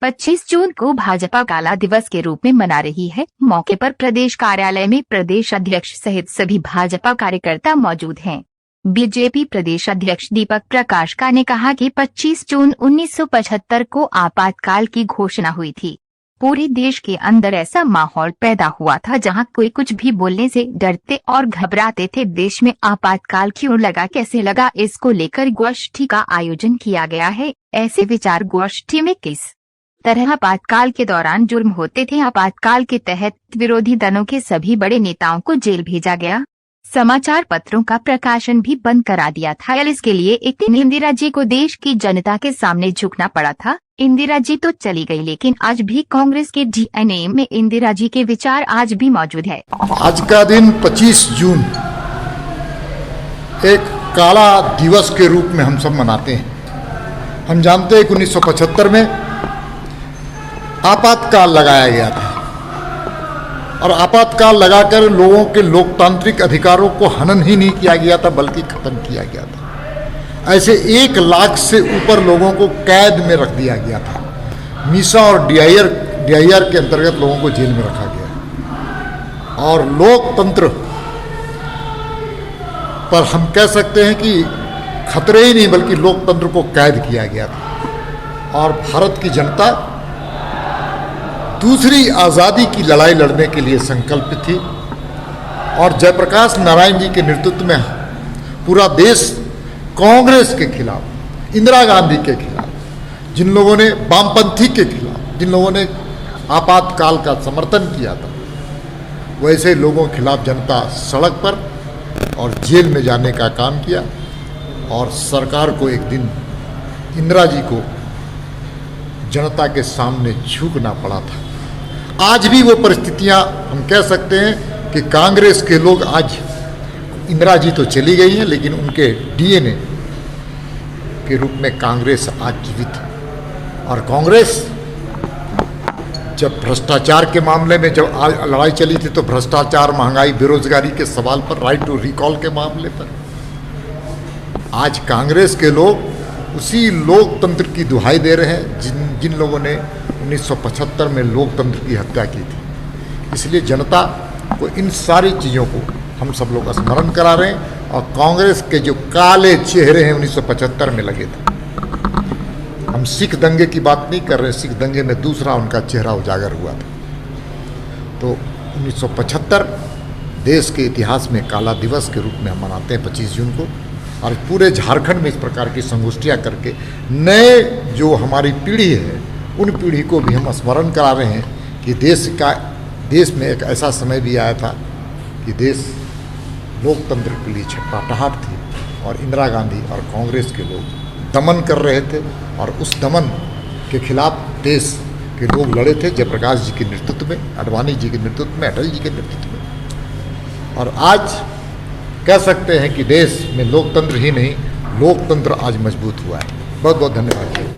25 जून को भाजपा काला दिवस के रूप में मना रही है। मौके पर प्रदेश कार्यालय में प्रदेश अध्यक्ष सहित सभी भाजपा कार्यकर्ता मौजूद हैं। बीजेपी प्रदेश अध्यक्ष दीपक प्रकाश ने कहा कि 25 जून 1975 को आपातकाल की घोषणा हुई थी। पूरे देश के अंदर ऐसा माहौल पैदा हुआ था जहां कोई कुछ भी बोलने से डरते और घबराते थे। देश में आपातकाल क्यों लगा, कैसे लगा, इसको लेकर गोष्ठी का आयोजन किया गया है। ऐसे विचार गोष्ठी में किस तरह आपातकाल के दौरान जुर्म होते थे। आपातकाल के तहत विरोधी दलों के सभी बड़े नेताओं को जेल भेजा गया। समाचार पत्रों का प्रकाशन भी बंद करा दिया था। इसके लिए एक दिन इंदिरा जी को देश की जनता के सामने झुकना पड़ा था। इंदिरा जी तो चली गई, लेकिन आज भी कांग्रेस के डीएनए में इंदिरा जी के विचार आज भी मौजूद है। आज का दिन 25 जून एक काला दिवस के रूप में हम सब मनाते हैं। हम जानते हैं कि 1975 में आपातकाल लगाया गया था और आपातकाल लगाकर लोगों के लोकतांत्रिक अधिकारों को हनन ही नहीं किया गया था, बल्कि खत्म किया गया था। ऐसे 1 लाख से ऊपर लोगों को कैद में रख दिया गया था। मीसा और डीआईआर के अंतर्गत लोगों को जेल में रखा गया और लोकतंत्र पर हम कह सकते हैं कि खतरे ही नहीं बल्कि लोकतंत्र को कैद किया गया था। और भारत की जनता दूसरी आज़ादी की लड़ाई लड़ने के लिए संकल्पित थी और जयप्रकाश नारायण जी के नेतृत्व में पूरा देश कांग्रेस के खिलाफ, इंदिरा गांधी के खिलाफ, जिन लोगों ने वामपंथी के खिलाफ, जिन लोगों ने आपातकाल का समर्थन किया था, वैसे लोगों के खिलाफ जनता सड़क पर और जेल में जाने का काम किया और सरकार को एक दिन इंदिरा जी को जनता के सामने झुकना पड़ा था। आज भी वो परिस्थितियां हम कह सकते हैं कि कांग्रेस के लोग आज, इंदिरा जी तो चली गई हैं, लेकिन उनके डीएनए के रूप में कांग्रेस आज जीवित है। और कांग्रेस जब भ्रष्टाचार के मामले में जब लड़ाई चली थी तो भ्रष्टाचार, महंगाई, बेरोजगारी के सवाल पर, राइट टू रिकॉल के मामले पर, आज कांग्रेस के लोग उसी लोकतंत्र की दुहाई दे रहे हैं जिन लोगों ने 1975 में लोकतंत्र की हत्या की थी। इसलिए जनता को इन सारी चीज़ों को हम सब लोग स्मरण करा रहे हैं और कांग्रेस के जो काले चेहरे हैं 1975 में लगे थे। हम सिख दंगे की बात नहीं कर रहे, सिख दंगे में दूसरा उनका चेहरा उजागर हुआ था। तो 1975 देश के इतिहास में काला दिवस के रूप में हम मनाते हैं 25 जून को। और पूरे झारखंड में इस प्रकार की संगोष्ठियाँ करके नए जो हमारी पीढ़ी है उन पीढ़ी को भी हम स्मरण करा रहे हैं कि देश में एक ऐसा समय भी आया था कि देश लोकतंत्र के लिए छटपटाहट थी और इंदिरा गांधी और कांग्रेस के लोग दमन कर रहे थे और उस दमन के खिलाफ देश के लोग लड़े थे जयप्रकाश जी के नेतृत्व में, आडवाणी जी के नेतृत्व में, अटल जी के नेतृत्व में। और आज कह सकते हैं कि देश में लोकतंत्र ही नहीं, लोकतंत्र आज मजबूत हुआ है। बहुत बहुत धन्यवाद।